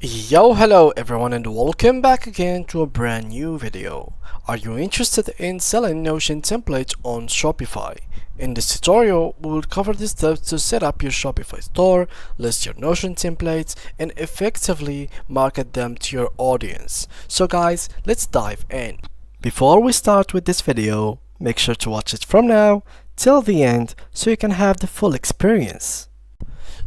Yo, hello everyone and welcome back again to a brand new video. Are you interested in selling Notion templates on Shopify? In this tutorial, we will cover the steps to set up your Shopify store, list your Notion templates, and effectively market them to your audience. So guys, let's dive in. Before we start with this video, make sure to watch it from now till the end so you can have the full experience.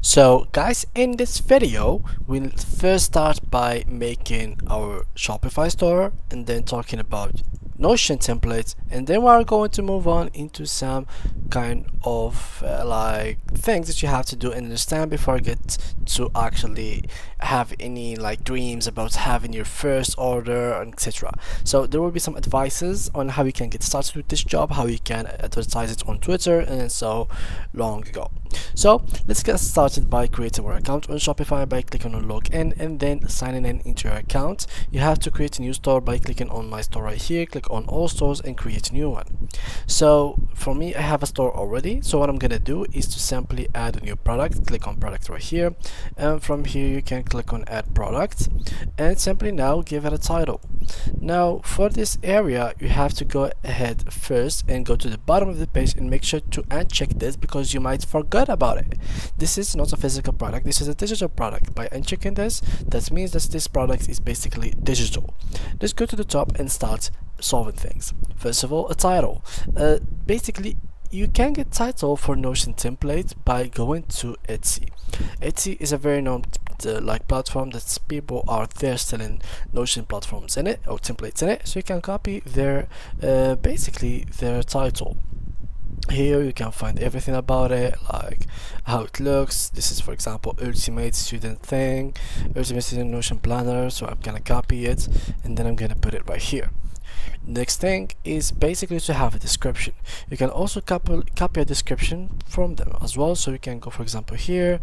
So guys, in this video we'll first start by making our Shopify store and then talking about Notion templates, and then we're going to move on into some kind of like things that you have to do and understand before you get to actually have any like dreams about having your first order, etc. So there will be some advices on how you can get started with this job, how you can advertise it on Twitter and so long ago. So let's get started by creating our account on Shopify by clicking on login and then signing in into your account. You have to create a new store by clicking on my store right here, click on all stores and create a new one. So for me, I have a store already, so what I'm gonna do is to simply add a new product. Click on product right here, and from here you can click on add product and simply now give it a title. Now for this area you have to go ahead first and go to the bottom of the page and make sure to uncheck this because you might forget about it. This is not a physical product, this is a digital product. By unchecking this, that means that this product is basically digital. Let's go to the top and start solving things. First of all, a title. Basically you can get title for Notion template by going to Etsy. Etsy is a very known like platform that people are there selling Notion platforms in it or templates in it, so you can copy their basically their title. Here you can find everything about it, like how it looks. This is, for example, ultimate student thing, ultimate student Notion planner, so I'm gonna copy it and then I'm gonna put it right here. Next thing is basically to have a description. You can also copy a description from them as well, so you can go, for example, here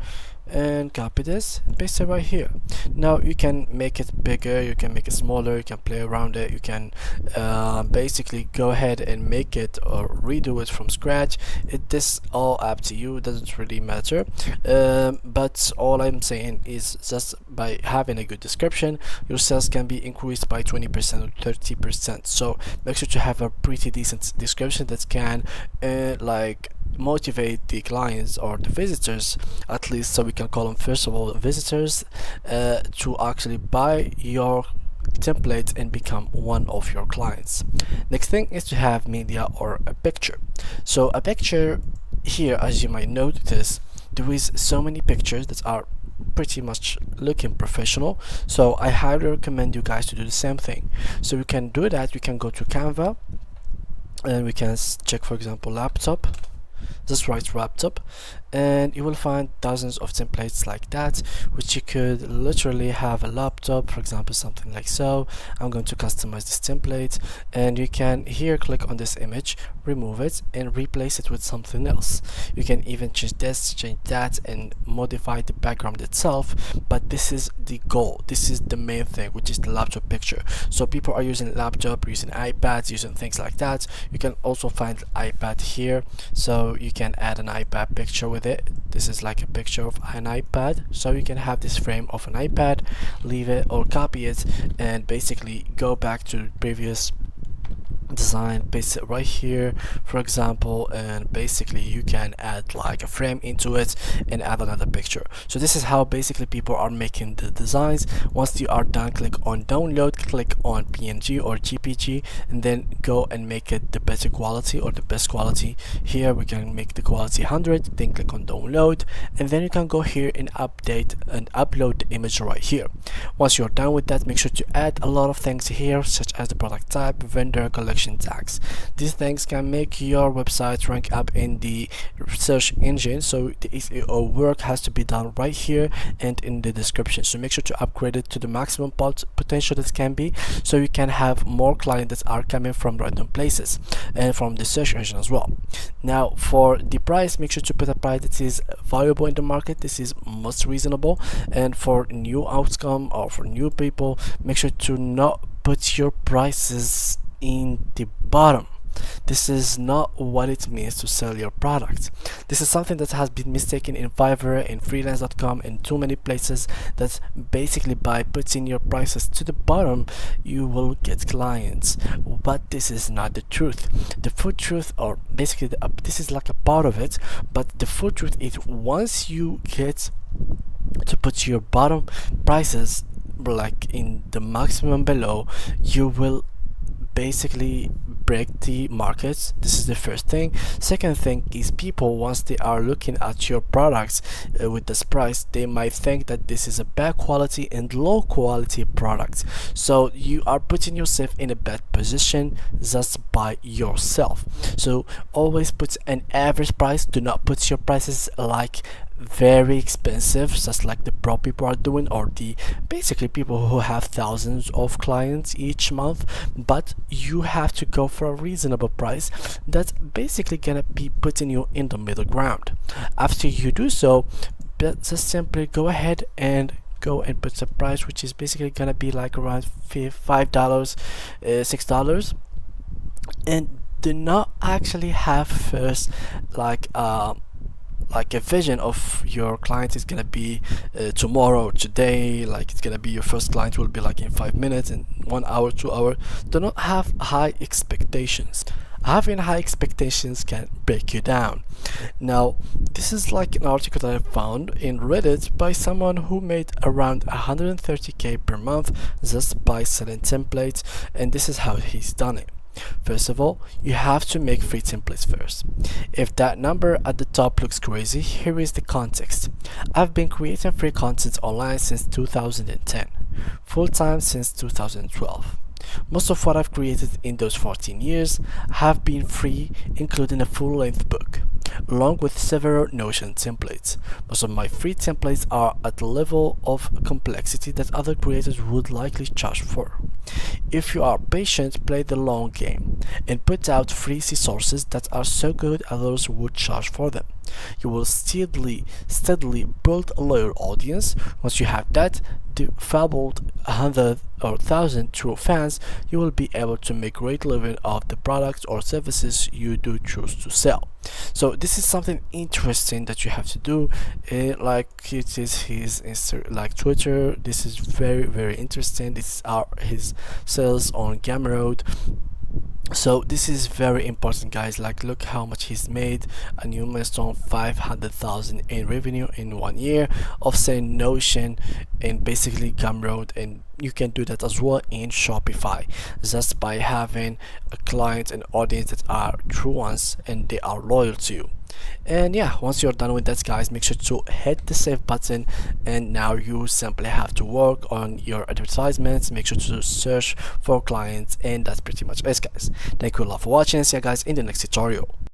and copy this and paste it right here. Now you can make it bigger, you can make it smaller, you can play around it, you can basically go ahead and make it or redo it from scratch. This all up to you, it doesn't really matter, but all I'm saying is just by having a good description, your sales can be increased by 20% or 30%. So make sure to have a pretty decent description that can like motivate the clients or the visitors, at least, so we can call them first of all visitors, to actually buy your template and become one of your clients. Next thing is to have media or a picture. So a picture here, as you might notice, there is so many pictures that are pretty much looking professional, so I highly recommend you guys to do the same thing. So we can do that. We can go to Canva and we can check, for example, laptop. Just write laptop and you will find dozens of templates like that, which you could literally have a laptop, for example, something like so. I'm going to customize this template and you can here click on this image, remove it and replace it with something else. You can even change this, change that and modify the background itself, but this is the goal, this is the main thing, which is the laptop picture. So people are using laptop, using iPads, using things like that. You can also find iPad here, so you can add an iPad picture with it. This is like a picture of an iPad, so you can have this frame of an iPad, leave it or copy it and basically go back to previous design, paste it right here, for example, and basically you can add like a frame into it and add another picture. So this is how basically people are making the designs. Once you are done, click on download, click on PNG or JPG and then go and make it the better quality or the best quality. Here we can make the quality 100, then click on download and then you can go here and update and upload the image right here. Once you're done with that, make sure to add a lot of things here, such as the product type, vendor, collection tags. These things can make your website rank up in the search engine, so the SEO work has to be done right here and in the description. So make sure to upgrade it to the maximum potential that can be, so you can have more clients that are coming from random places and from the search engine as well. Now for the price, make sure to put a price that is valuable in the market. This is most reasonable, and for new outcome or for new people, make sure to not put your prices in the bottom. This is not what it means to sell your product. This is something that has been mistaken in Fiverr, in freelance.com, in too many places, that basically by putting your prices to the bottom you will get clients. But this is not the truth. The full truth, or basically this is like a part of it, but the full truth is once you get to put your bottom prices like in the maximum below, you will basically break the markets. This is the first thing. Second thing is, people, once they are looking at your products with this price, they might think that this is a bad quality and low quality product, so you are putting yourself in a bad position just by yourself. So always put an average price. Do not put your prices like very expensive, just like the pro people are doing, or the basically people who have thousands of clients each month. But you have to go for a reasonable price that's basically gonna be putting you in the middle ground. After you do so, just simply go ahead and put a price which is basically gonna be like around $5, $6, and do not actually have first like a vision of your client is gonna be tomorrow, today, like it's gonna be your first client will be like in 5 minutes, in 1 hour, 2 hours. Do not have high expectations. Having high expectations can break you down. Now, this is like an article that I found in Reddit by someone who made around 130k per month just by selling templates, and this is how he's done it. First of all, you have to make free templates first. If that number at the top looks crazy, here is the context. I've been creating free content online since 2010, full-time since 2012. Most of what I've created in those 14 years have been free, including a full-length book, along with several Notion templates. Most of my free templates are at a level of complexity that other creators would likely charge for. If you are patient, play the long game and put out free resources that are so good others would charge for them. You will steadily build a loyal audience. Once you have that fabled 100 or 1,000 true fans, you will be able to make great living of the products or services you do choose to sell. So this is something interesting that you have to do. Like it is his like Twitter. This is very interesting. This is his sales on Gumroad. So this is very important, guys. Like, look how much he's made. A new milestone, 500,000 in revenue in 1 year of saying Notion and basically Gumroad, and you can do that as well in Shopify just by having a client and audience that are true ones and they are loyal to you. And yeah, once you're done with that, guys, make sure to hit the save button, and now you simply have to work on your advertisements. Make sure to search for clients, and that's pretty much it, guys. Thank you a lot for watching. See you guys in the next tutorial.